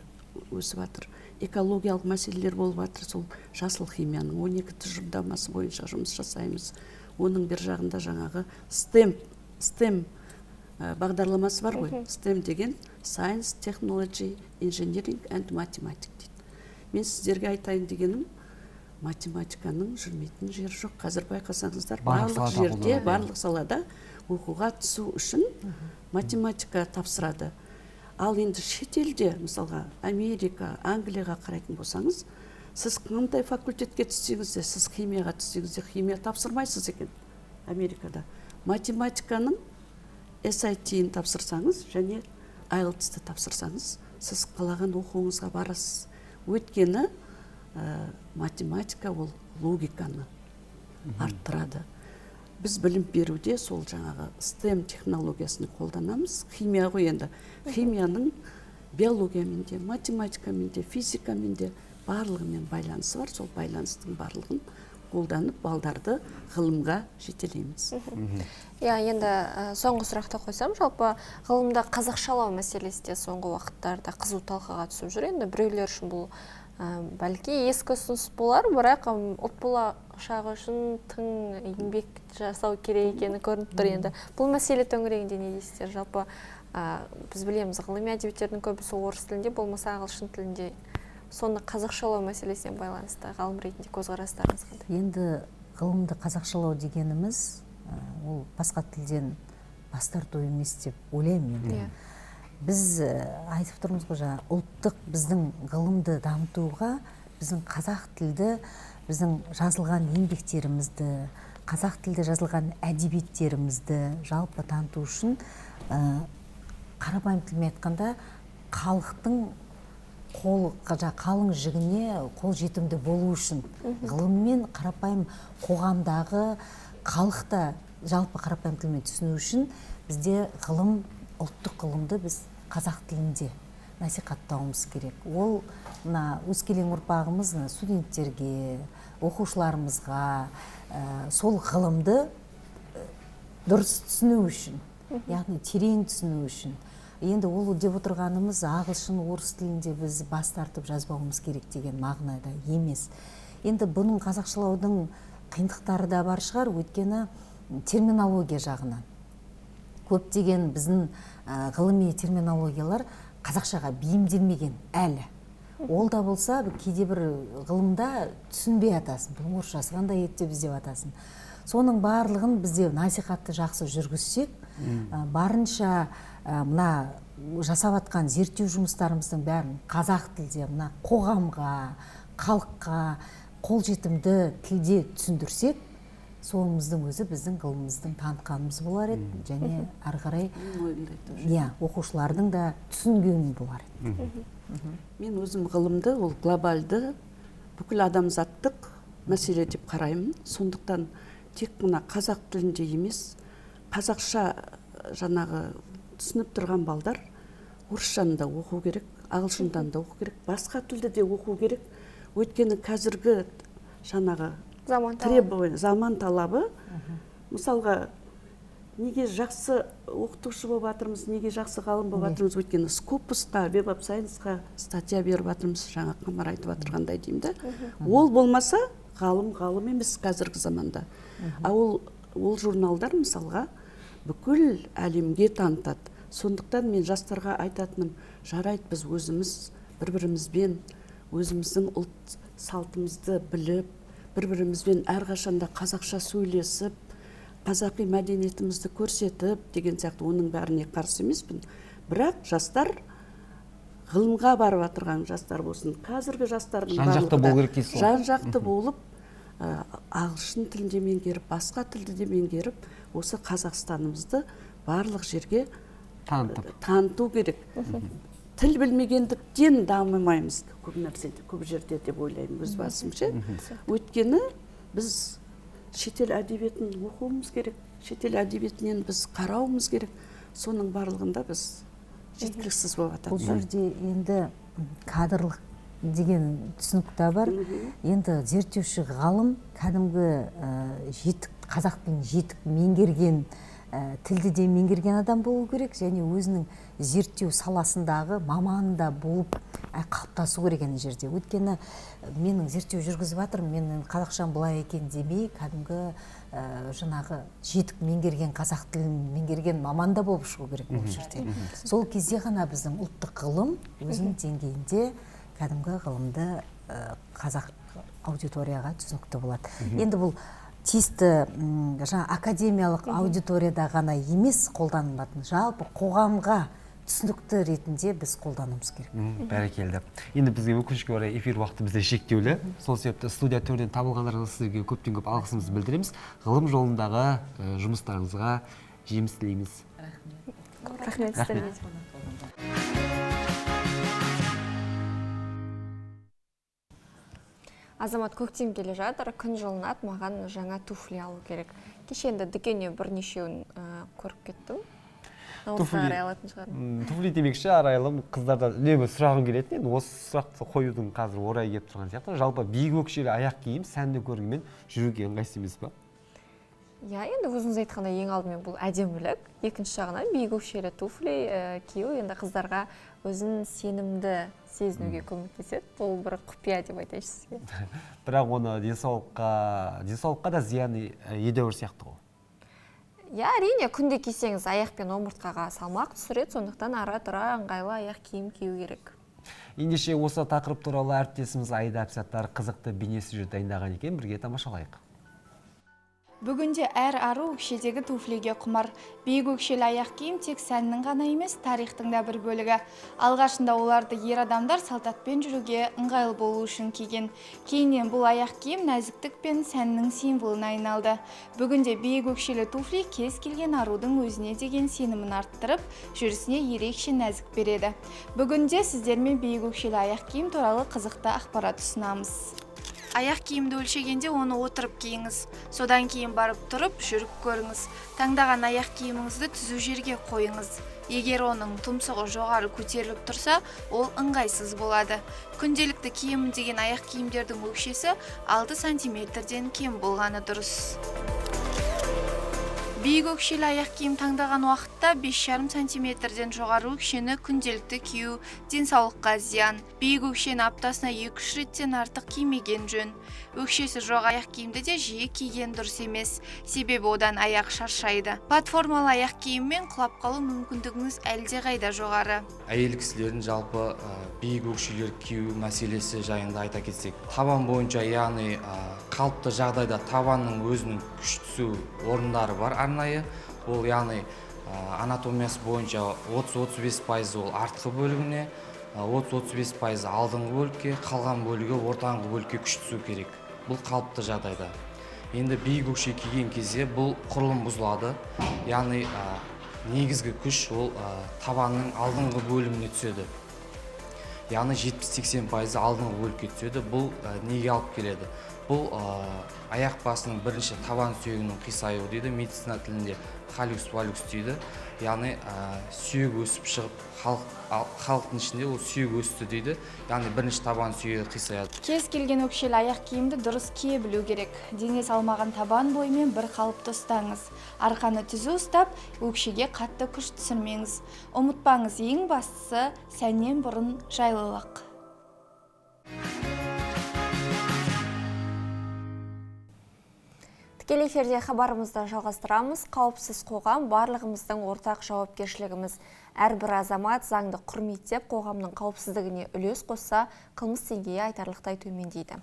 өсіп жатыр. Экологиялық мәселелер болып жатыр. Сол жасыл химияның 12 тұжырымдамасы бойынша жұмыс жасаймыз. Оның бір жағында жаңағы STEM STEM бағдарламасы бар ғой. STEM деген Science, Technology, Engineering and Mathematics дейді. Мен сіздерге айтайын дегенім, математиканың жүрмейтін жері жоқ. Қазір байқасаңыздар, барлық жерде, барлық салада оқуға түсу үшін математика тапсырады. Ал енді шетелде, мысалға, Америка, Англияға қарайтын болсаңыз, сіз қандай факультетке түссеңіз де, сіз химияға түссеңіз де, химия тапсырмайсыз екен Америкада. Математиканың SAT-ін тапсырсаңыз және IELTS-ті тапсырсаңыз, сіз қалаған оқуыңызға барасыз. Өйткені математика ол логиканы арттырады. Біз білім беруде сол жаңағы STEM технологиясын қолданамыз. Химия ғой енді. Химияның биологиямен де, математикамен де, физикамен де барлығымен байланысы бар. Сол байланыстың барлығын қолданып, балдарды ғылымға жетелейміз. Енді соңғы сұрақты қойсам, жалпы ғылымда қазақшалау мәселесі де соңғы уақыттарда қызу талқыға түсіп жүр. Енді біреулер үшін бұл бәлки ескі ұсыныс болар, бірақ ұлт болашағы үшін тың еңбек жасау керек екені көрініп тұр. Енді бұл мәселе төңірегінде не дейсіздер? Жалпы біз білеміз, ғылыми әдебиеттердің көбісі орыс тілінде, болмаса ағылшын тілінде. Соны қазақшалау мәселесіне байланысты ғалым ретінде көзқарастарыңыз қандай? Енді ғылымды қазақшалау дегеніміз ол басқа тілден бас тарту емес деп ойлаймын енді. Біз айтып тұрмыз ғой, жаңа ұлттық біздің ғылымды дамытуға біздің қазақ тілді, біздің жазылған еңбектерімізді, қазақ тілді жазылған әдебиеттерімізді жалпы таныту үшін қарапайым тілмен айтқанда халықтың қалың жігіне қол жетімді болу үшін ғылыммен қарапайым қоғамдағы халықта жалпы қарапайым тілмен түсіну үшін бізде ғылым, ұлттық ғылымды біз қазақ тілінде насихаттауымыз керек. Ол өскелең ұрпағымыз студенттерге, оқушыларымызға сол ғылымды дұрыс түсіну үшін, яғни терең түсіну үшін. Енді ол деп отырғанымыз ағылшын, орыс тілінде біз бас тартып жазбауымыз керек деген мағынада емес. Енді бұның қазақшылаудың қиындықтары да бар шығар, өйткені терминология жағынан. Көптеген біздің ғылыми терминологиялар қазақшаға бейімделмеген әлі. Ол да болса, кейде бір ғылымда түсінбей атасын, бұл орысшасы қандай еді деп іздеп атасын. Соның барлығын бізде насихатты жақсы жүргізсек, барынша мына жасап атқан зерттеу жұмыстарымыздың бәрін қазақ тілде мына қоғамға, халыққа қолжетімді тілде түсіндірсек, соңымыздың өзі біздің ғылымымыздың танытқанымыз болар еді, және ары қарай оқушылардың да түсінгені болар еді. Мен өзім ғылымды, ол глобалды, бүкіл адамзаттық мәселе деп қараймын. Сондықтан тек мына қазақ тілінде емес, қазақша жаңағы түсініп тұрған балдар орысшаны да оқу керек, ағылшындан да оқу керек, басқа тілді де оқу керек. Өйткені қазіргі жаңағы заман талабы, мысалға, неге жақсы оқытушы болып жатырмыз, неге жақсы ғалым болып жатырмыз, өйткені Скопусқа, Web of Science-қа статья беріп жатырмыз, жаңа Қамар айтып жатырғандай деймді. Ол болмаса, ғалым емес қазіргі заманда. Ол журналдар мысалға бүкіл әлемге танытады. Сондықтан мен жастарға айтатыным, жарайды біз өзіміз бір-бірімізбен өзіміздің ұлт салтымызды біліп, бір-бірімізбен әрқашанда қазақша сөйлесіп, қазақи мәдениетімізді көрсетіп деген сияқты, оның бәріне қарсы емеспін. Бірақ жастар ғылымға барып отырған жастар болсын, қазіргі жастардың барлығы жан-жақты болып, ағылшын тілінде меңгеріп, басқа тілді де меңгеріп, осы Қазақстанымызды барлық жерге таныту керек. Тіл білмегендіктен дамымаймыз көп нәрседе, көп жерде деп ойлаймын өз басымша. Өйткені біз шетел әдебиетін оқуымыз керек, шетел әдебиетінен біз қарауымыз керек. Соның барлығында біз жеткіліксіз болып жатады. Бұл жерде енді кадрлық деген түсінік та бар. Енді зерттеуші ғалым кәдімгі қазақ тілін жетік меңгерген тілді де меңгерген адам болу керек, және өзінің зерттеу саласындағы маманда болып қалыптасу керек ана жерде. Өйткені менің зерттеу жүргізіп жатырмын, менің қазақшам былай екен демей, кәдімгі жаңағы жетік меңгерген, қазақ тілін меңгерген маманда болып шығу керек бұл жерде. Сол кезде ғана біздің ұлттық ғылым өзінің деңгейінде кәдімгі ғылымды қазақ аудиторияға түсінікті болады. Енді бұл тиісті академиялық аудиторияда ғана емес қолданылатын, жалпы қоғамға түсінікті ретінде біз қолдануымыз керек. Бәрекелді. Енді бізге өкінішке орай эфир уақыты бізде шектеулі. Сол себепті студия төрінен табылғандарыңызға сізге көптен көп алғысымызды білдіреміз. Ғылым жолындағы жұмыстарыңызға жеміс тілейміз. Рахмет сіздерге. Азамат, көктем келе жатыр, күн жылынады, маған жаңа туфли алу керек. Кешенді дүкеннен бірнешеуін көріп кеттім. Туфли демекші арайлым қыздарда үнемі сұрағым келетін, енді осы сұрақты қоюдың қазір орайы келіп тұрған сияқты. Жалпы биік өкшелі аяқ киім сәнді көргенмен жүруге ыңғайсыз емес пе? Енді өзіңіз айтқанда ең алдымен бұл әдемілік, екінші жағынан биік өкшелі туфли кию енді қыздарға өзін сенімді сезінуге көмектеседі. Бұл бір құпия деп айтайыншы сізге. Бірақ оны денсаулыққа да зияны едәуір сияқты ғой. Әрине, күнде кисеңіз аяқ пен омыртқаға салмақ түсіреді, сондықтан ара-тұра ыңғайлы аяқ киім кию керек. Ендеше осы тақырып туралы әріптесіміз Аида Әбсаттар қызықты бейнесюжет дайындаған екен, бірге тамашалайық. Бүгінде әр ару өкшедегі туфлиге құмар. Биік өкшелі аяқ киім тек сәннің ғана емес, тарихтың да бір бөлігі. Алғашында оларды ер адамдар салтатпен жүруге ыңғайлы болу үшін киген. Кейіннен бұл аяқ киім нәзіктік пен сәннің символына айналды. Бүгінде биік өкшелі туфли кез келген арудың өзіне деген сенімін арттырып, жүрісіне ерекше нәзік береді. Бүгінде сіздермен биік өкшелі аяқ киім туралы қызықты ақпарат ұсынамыз. Аяқ киімді өлшегенде оны отырып киіңіз. Содан кейін барып тұрып, жүріп көріңіз. Таңдаған аяқ киіміңізді түзу жерге қойыңыз. Егер оның тұмсығы жоғары көтеріліп тұрса, ол ыңғайсыз болады. Күнделікті киемін деген аяқ киімдердің өкшесі 6 сантиметрден кем болғаны дұрыс. Биік өкшелі аяқ киім таңдаған уақытта 5,5 сантиметрден жоғары өкшені күнделікті кию денсаулыққа зиян. Биік өкшені аптасына 2-3 реттен артық кимеген жөн. Өкшесі жоқ аяқ киімді де жиі киген дұрыс емес, себебі одан аяқ шаршайды. Платформалы аяқ киіммен құлап қалу мүмкіндігіңіз әлде қайда жоғары. Әйел кісілердің жалпы биік өкшелер кию мәселесі жайында айта кетсек, табан бойынша, яғни қалыпты жағдайда табанның өзінің күш түсу орындары бар арнайы. Ол яғни анатомиясы бойынша 30-35% ол артқы бөлігіне, 30-35% алдыңғы бөлікке, қалған бөлігі ортаңғы бөлікке күш түсу керек. Бұл қалыпты жағдайда. Енді биік өкше киген кезде бұл құрылым бұзылады. Яғни негізгі күш ол табанның алдыңғы бөліміне түседі. Яғни 70-80% алдыңғы бөлікке түседі. Бұл неге алып келеді? Бұл аяқ басының бірінші табан сүйегінің қисаюы дейді, медицина тілінде халюкс-валюкс дейді. Яғни сүйек өсіп шығып, халықтың ішінде ол сүйек өсті дейді. Яғни бірінші табан сүйегі қисаяды. Кез келген өкшелі аяқ киімді дұрыс кие білу керек. Дене салмаған табан бойымен бір қалыпты ұстаңыз. Арқаны түзу ұстап, өкшеге қатты күш түсірмеңіз. Ұмытпаңыз, ең бастысы сәннен бұрын жайлылық. Тікелей эфирде хабарымызды жалғастырамыз. Қауіпсіз қоғам барлығымыздың ортақ жауапкершілігіміз. Әрбір азамат заңды құрметтеп, қоғамның қауіпсіздігіне үлес қосса, қылмыс деңгейі айтарлықтай төмендейді.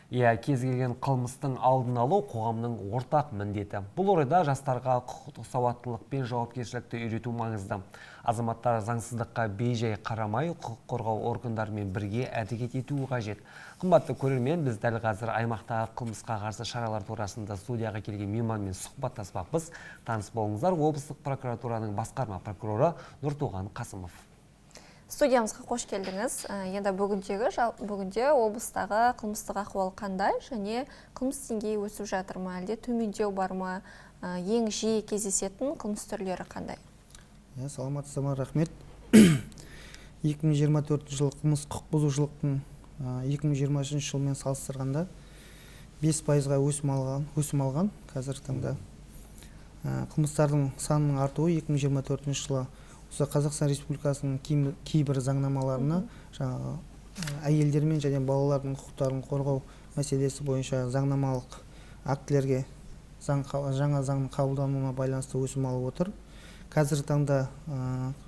Кез келген қылмыстың алдын алу қоғамның ортақ міндеті. Бұл орайда жастарға құқықтық сауаттылық пен жауапкершілікті үйрету маңызды. Азаматтар заңсыздыққа бей-жай қарамай, құқық қорғау органдарымен бірге әрекет етуі қажет. Қымбатты көрермен, біз дәл қазір аймақтағы қылмысқа қарсы шаралар турасында студияға келген мейманмен сұхбаттаспақпыз. Таныс болыңыздар, облыстық прокуратураның басқарма прокуроры Нұртуған Қасымов. Студиямызға қош келдіңіз. Енді бүгінде облыстағы қылмыстық ахуал қандай және қылмыс деңгейі өсіп жатыр ма, әлде төмендеу бар ма, ең жиі кездесетін қылмыс түрлері қандай? Саламатсыздар, рахмет. 2024 жыл қылмыс құқық бұзушылықтың 2023 жылмен салыстырғанда 5%-ға өсім алған қазіргі таңда. қылмыстардың санының артуы 2024 жылы осы Қазақстан Республикасының кейбір заңнамаларына жаңағы әйелдер мен және балалардың құқықтарын қорғау мәселесі бойынша заңнамалық актілерге жаңа заңның қабылдануына байланысты өсім алып отыр. Қазіргі таңда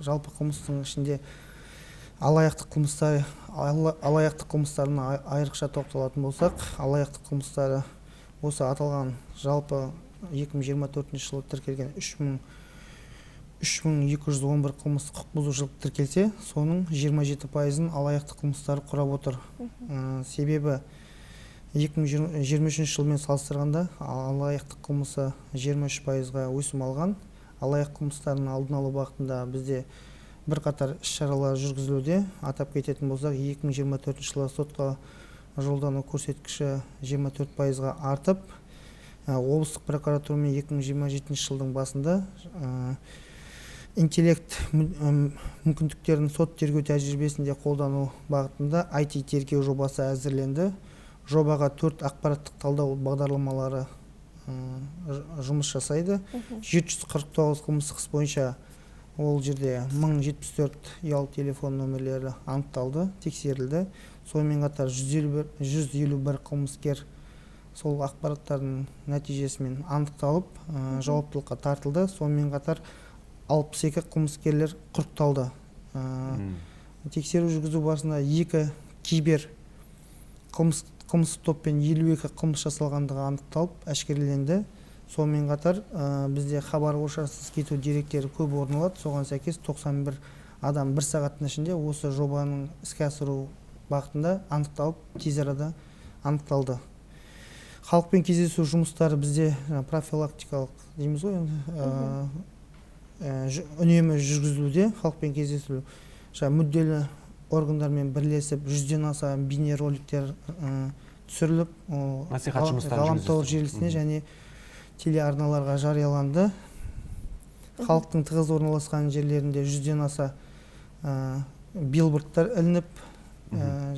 жалпы қылмыстың ішінде алаяқтық қылмыстарына айрықша тоқталатын болсақ, алаяқтық қылмыстары осы аталған жалпы 2024 жылы тіркелген 3211 қылмыс құқық бұзушылық тіркелсе, соның 27%-ын алаяқтық қылмыстары құрап отыр. Себебі 2023 жылмен салыстырғанда алаяқтық қылмысы 23%-ға өсім алған. Алаяқ қылмыстарын алдын алу бағытында бізде бірқатар іс-шаралар жүргізілуде. Атап кететін болсақ, 2024 жылы сотқа жолдану көрсеткіші 24%-ға артып, облыстық прокуратурамен 2027 жылдың басында интеллект мүмкіндіктерін сот тергеу тәжірибесінде қолдану бағытында IT тергеу жобасы әзірленді. Жобаға 4 ақпараттық талдау бағдарламалары жұмыс жасайды. 749 қылмыстық іс бойынша ол жерде 1074 ұялы телефон нөмірлері анықталды, тексерілді. Сонымен қатар 151 қылмыскер сол ақпараттардың нәтижесімен анықталып, жауаптылыққа тартылды. Сонымен қатар 62 қылмыскерлер құрықталды. Тексеру жүргізу барысында 2 кибер қылмыстық топпен 52 қылмыс жасалғандығы анықталып, әшкереленді. Сонымен қатар бізде хабар-ошарсыз кету деректері көп орын алады. Соған сәйкес 91 адам 1 сағаттың ішінде осы жобаның іске асыру бағытында анықталып, тез арада анықталды. Халықпен кездесу жұмыстары бізде профилактикалық дейміз ғой, үнемі жүргізілуде. Халықпен кездесу мүдделі органдармен бірлесіп 100-ден аса бейнероликтер түсіріліп, ғаламтор желісіне және телеарналарға жарияланды. Халықтың тығыз орналасқан жерлерінде 100-ден аса билбордтар ілініп,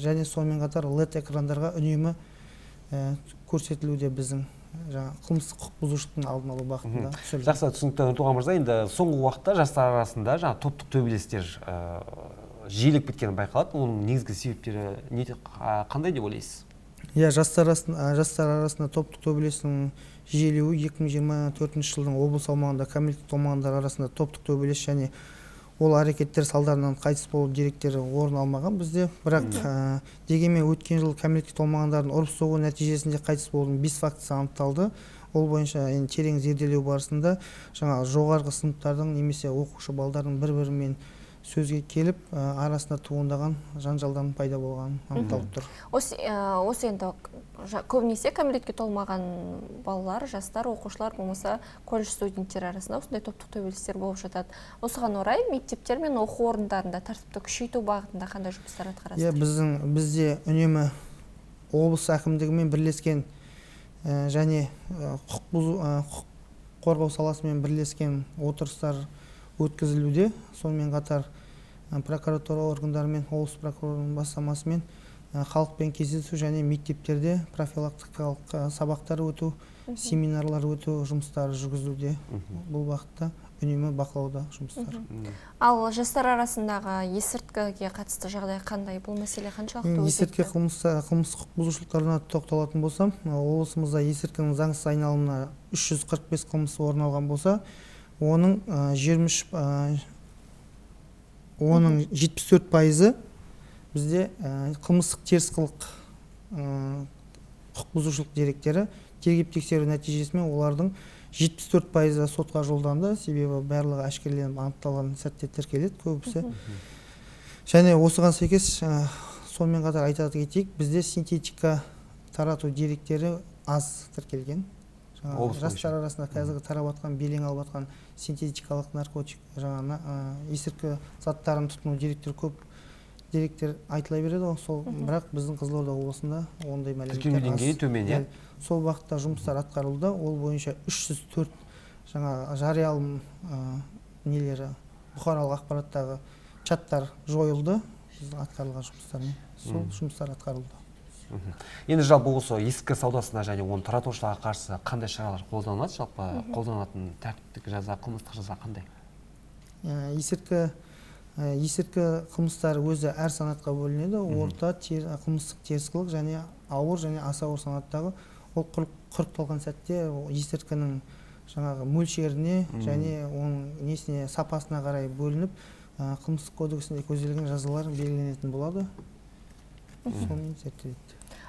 және сонымен қатар LED экрандарға үнемі көрсетілуде біздің қылмыстық құқық бұзушылықтың алдын алу бағытында. Жақсы, түсінікті Туған мырза, енді соңғы уақытта жастар арасында топтық төбелестер жиілеп кеткені байқалады. Оның негізгі себептері қандай деп ойлайсыз? Жастар арасында топтық төбелестің жиілеуі 2024 жылдың облыс аумағында кәмелетке толмағандар арасында топтық төбелес және ол әрекеттер салдарынан қайтыс болу деректері орын алмаған бізде. Бірақ дегенмен өткен жыл кәмелетке толмағандардың ұрып-соғу нәтижесінде қайтыс болудың 5 фактісі анықталды. Ол бойынша терең зерделеу барысында жоғарғы сыныптардың немесе оқушы балдардың бір-бірімен сөзге келіп, арасында туындаған жанжалдан пайда болған анықталып тұр. Осы енді көбінесе кәмелетке толмаған балалар, жастар, оқушылар болмаса колледж студенттері арасында осындай топтық төбелестер болып жатады. Осыған орай мектептер мен оқу орындарында тәртіпті күшейту бағытында қандай жұмыстар атқарасыздар? Бізде үнемі облыс әкімдігімен бірлескен және құқық қорғау саласымен бірлескен отырыстар өткізілуде. Сонымен қатар прокуратура органдарымен, облыс прокурорының бастамасымен халықпен кездесу және мектептерде профилактикалық сабақтар өту, семинарлар өту жұмыстары жүргізілуде. Бұл бағытта үнемі бақылауда жұмыстар. Ал жастар арасындағы есірткіге қатысты жағдай қандай? Бұл мәселе қаншалықты өзекті? Есірткі қылмыстық құқық бұзушылықтарына тоқталатын болсам, облысымызда есірткінің заңсыз айналымына 345 қылмыс орын алған болса, оның 74%-ы бізде қылмыстық теріс қылық құқық бұзушылық деректері тергеп-тексеру нәтижесімен олардың 74%-ы сотқа жолданды. Себебі барлығы әшкереленіп анықталған сәтте тіркеледі көбісі. Және осыған сәйкес сонымен қатар айта кетейік, бізде синтетика тарату деректері аз тіркелген. Жастар арасында қазіргі тарап атқан, белең алып атқан синтетикалық наркотик, есірткі заттарын тұтыну деректер көп деректер айтыла береді. Бірақ біздің Қызылорда облысында ондай мәліметтер аз. Деңгейі төмен, Сол бағытта жұмыстар атқарылды. Ол бойынша 304 жариялым нелері, бұқаралық ақпараттағы чаттар жойылды. Біздің атқарылған жұмыстармен. Сол жұмыстар атқарылды. Енді жалпы осы ескі саудасына және оны таратушыларға қарсы қандай шаралар қолданылады? Жалпы қолданатын тәртіптік жаза, қылмыстық жаза қандай? Есірткі қылмыстары өзі әр санатқа бөлінеді. Орта, қылмыстық теріс қылық және ауыр және аса ауыр санаттағы ол құрықталған сәтте есірткінің жаңағы мөлшеріне және оның несіне сапасына қарай бөлініп, қылмыстық кодексінде көзделген жазалар белгіленетін болады. Соны зерттеледі.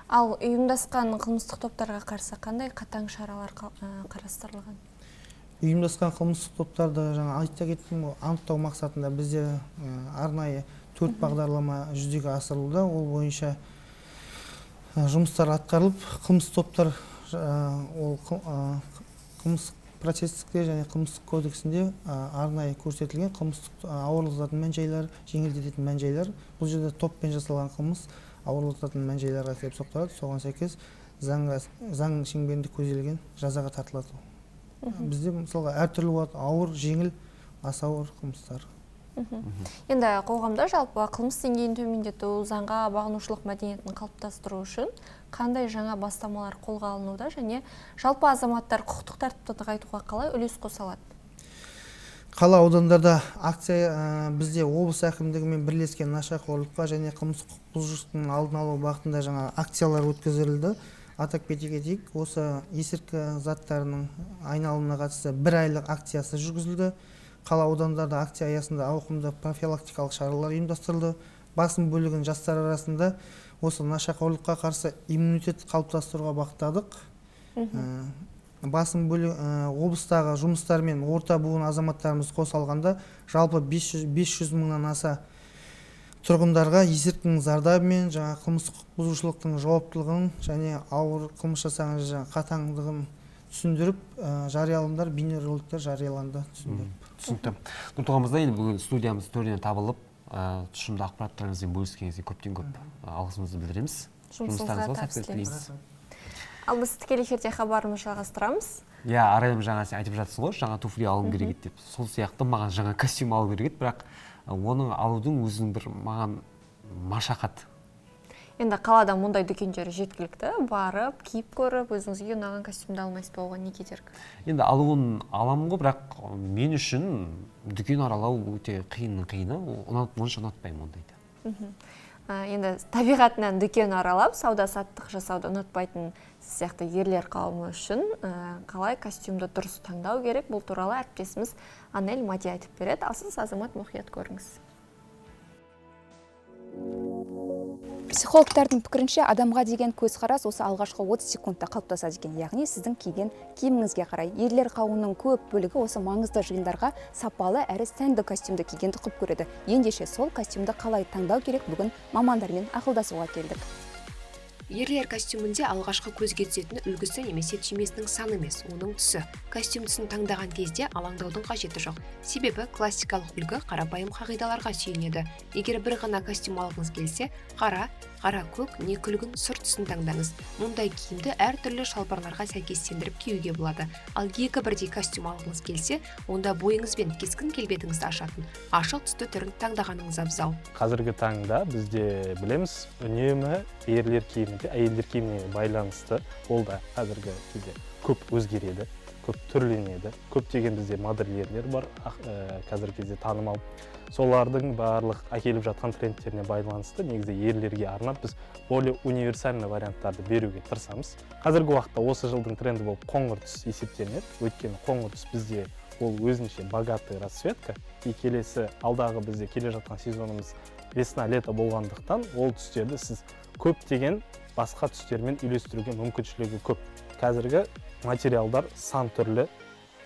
Ал ұйымдасқан қылмыстық топтарға қарсы қандай қатаң шаралар қарастырылған? Ұйымдасқан қылмыстық топтарды жаңа айта кеттім, анықтау мақсатында бізде арнайы 4 бағдарлама жүзеге асырылуда. Ол бойынша жұмыстар атқарылып, қылмыстық топтар ол қылмыстық процестікте және қылмыстық кодексінде арнайы көрсетілген қылмыстық ауырлататын мән-жайлар, жеңілдететін мән-жайлар. Бұл жерде топпен жасалған қылмыс ауырлататын мән-жайларға келіп соқтырады. Соған сәйкес заң шеңберінде көзделген жазаға тартылады. Бізде мысалға әртүрлі болады, ауыр, жеңіл, аса ауыр қылмыстар. Енді қоғамда жалпы қылмыс деңгейін төмендету, заңға бағынушылық мәдениетін қалыптастыру үшін қандай жаңа бастамалар қолға алынуда және жалпы азаматтар құқықтық тәртіпті нығайтуға қалай үлес қоса алады? Қала аудандарда акция бізде облыс әкімдігімен бірлескен нашақорлыққа және қылмыстық құқық бұзушылықтың алдын алу бағытында жаңа акциялар өткізілді. Атап кете кетейік, осы есірткі заттарының айналымына қатысты 1 айлық акциясы жүргізілді. Қала аудандарда акция аясында ауқымды профилактикалық шаралар ұйымдастырылды. Басым бөлігін жастар арасында осы нашақорлыққа қарсы иммунитет қалыптастыруға бағыттадық. Басым бөлігі облыстағы жұмыстар мен орта буын азаматтарымыз қосалғанда жалпы 500 мыңнан аса тұрғындарға есірткінің зардабы мен жаңа қылмыстық бұзушылықтың жауаптылығын және ауыр қылмыс жасаған жаңа қатаңдығын түсіндіріп, жарияланымдар, бейнероликтер жарияланды, түсіндіріп. Түсінікті. Нұртуғамызда енді бүгін студиямыз төрінен табылып, тұшымды ақпараттарыңызбен бөліскеніңізге көптен көп алғысымызды білдіреміз. Жұмыстарыңызға табыс тілейміз. Ал біз тікелей эфирде хабарымызды жалғастырамыз. Арайлым жаңа сен айтып жатсың ғой, жаңа туфли алым керек еді деп. Сол сияқты маған жаңа костюм алу керек еді, бірақ оның алудың өзінің бір маған машақат. Енді қалада мұндай дүкендер жеткілікті, барып, киіп көріп, өзіңізге ұнаған костюмды алмайсыз ба, оған не кедергі? Енді алуын аламын ғой, бірақ мен үшін дүкен аралау өте қиыны, онша ұнатпаймын ондайды. Енді табиғатынан дүкен аралап, сауда-саттық жасауды ұнатпайтын сияқты ерлер қауымы үшін қалай костюмды дұрыс таңдау керек, бұл туралы әріптесіміз Анель Мади айтып береді. Ал сіз азамат мұқият көріңіз. Психологтардың пікірінше адамға деген көзқарас осы алғашқы 30 секундта қалыптасады екен, яғни сіздің киген киіміңізге қарай. Ерлер қауымының көп бөлігі осы маңызды жиындарға сапалы әрі сәнді костюмді кигенді құп көреді. Ендеше сол костюмді қалай таңдау керек, бүгін мамандармен ақылдасуға келдік. Ерлер костюмінде алғашқы көзге түсетін үлгісі немесе түймесінің саны емес, оның түсі. Костюм түсін таңдаған кезде алаңдаудың қажеті жоқ. Себебі классикалық үлгі қарапайым қағидаларға сүйенеді. Егер бір ғана костюм алғыңыз келсе, қара көк не күлгін сұр түсін таңдаңыз. Мұндай киімді әртүрлі шалбарларға сәйкестендіріп киюге болады. Ал екі бірдей костюм алғыңыз келсе, онда бойыңыз бен кескін келбетіңізді ашатын ашық түсті түрін таңдағаныңыз абзал. Қазіргі таңда бізде білеміз, үнемі ерлер киімінде әйелдер киіміне байланысты ол да қазіргі кезде көп өзгереді, көп түрленеді. Көптеген бізде модельерлер бар, қазіргі кезде танымал. Солардың барлық әкеліп жатқан трендтеріне байланысты негізі ерлерге арнап біз более универсальный варианттарды беруге тырысамыз. Қазіргі уақытта осы жылдың тренді болып қоңыр түс есептелінеді. Өйткені қоңыр түс бізде ол өзінше богатый расцветка. И келесі алдағы бізде келе жатқан сезонымыз весна-лето болғандықтан ол түстерді сіз көптеген басқа түстермен үйлестіруге мүмкіншілігі көп. Қазіргі материалдар сан түрлі.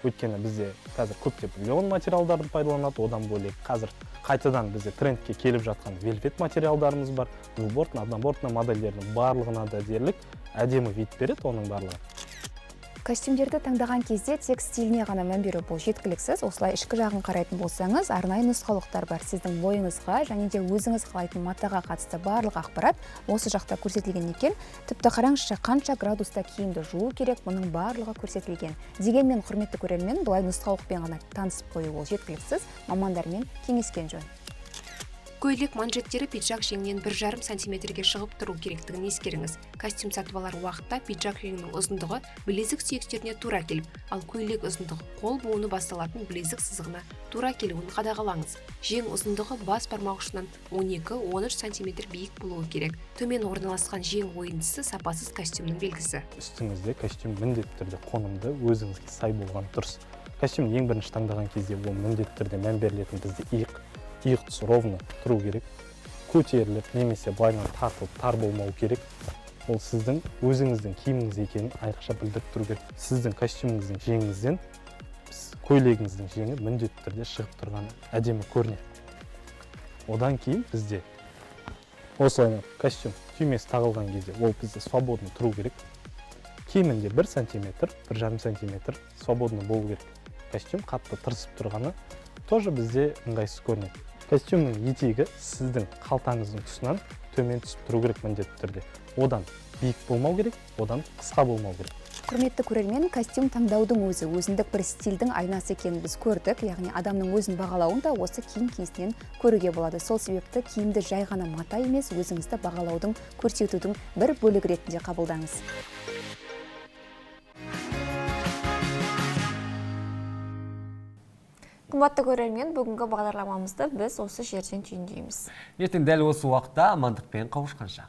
Өйткені бізде қазір көптеп леон материалдарды пайдаланады, одан бөлек қазір қайтадан бізде трендке келіп жатқан вельвет материалдарымыз бар. Двубортный, однобортный модельдердің барлығына да дерлік әдемі вид береді оның барлығы. Костюмдерді таңдаған кезде тек стиліне ғана мән беру бұл жеткіліксіз. Осылай ішкі жағын қарайтын болсаңыз, арнайы нұсқаулықтар бар. Сіздің бойыңызға және де өзіңіз қалайтын матаға қатысты барлық ақпарат осы жақта көрсетілген екен. Тіпті қараңызшы, қанша градуста киімді жуу керек, мұның барлығы көрсетілген. Дегенмен, құрметті көрермен, бұлай нұсқаулықпен ғана танысып қою ол жеткіліксіз, мамандармен кеңескен жөн. Көйлек манжеттері пиджак жеңнен 1,5 сантиметрге шығып тұру керектігін ескеріңіз. Костюм сатып алар уақытта пиджак жеңнің ұзындығы білезік сүйектеріне тура келіп, ал көйлек ұзындығы қол буыны басталатын білезік сызығына тура келуін қадағалаңыз. Жең ұзындығы бас бармақ ұшынан 12-13 сантиметр биік болуы керек. Төмен орналасқан жең ойындысы сапасыз костюмның белгісі. Үстіңізде костюм міндетті түрде қонымды өзіңізге сай болған дұрыс. Костюм ең бірінші таңдаған кезде ол міндетті түрде мән берілетін бізде иық тұсы ровно тұру керек, көтеріліп немесе былайынан тартылып тар болмау керек. Ол сіздің өзіңіздің киіміңіз екенін айрықша білдіріп тұру керек. Сіздің костюміңіздің жеңіңізден көйлегіңіздің жеңі міндетті түрде шығып тұрған әдемі көрінеді. Одан кейін бізде осылай костюм түймесі тағылған кезде ол бізде свободно тұру керек. Кемінде 1 сантиметр, 1,5 сантиметр свободно болу керек. Костюм қатты тырысып тұрғаны тоже бізде ыңғайсыз көрінеді. Костюмның етегі сіздің қалтаңыздың тұсынан төмен түсіп тұру керек міндетті түрде. Одан биік болмау керек, одан қысқа болмау керек. Құрметті көрермен, костюм таңдаудың өзі өзіндік бір стильдің айнасы екенін біз көрдік, яғни адамның өзін бағалауын да осы киім киісінен көруге болады. Сол себепті киімді жай ғана мата емес, өзіңізді бағалаудың, көрсетудің бір бөлігі ретінде қабылдаңыз. Қымбатты көрермен, бүгінгі бағдарламамызды біз осы жерден түйіндейміз. Ертең дәл осы уақытта амандықпен қауышқанша.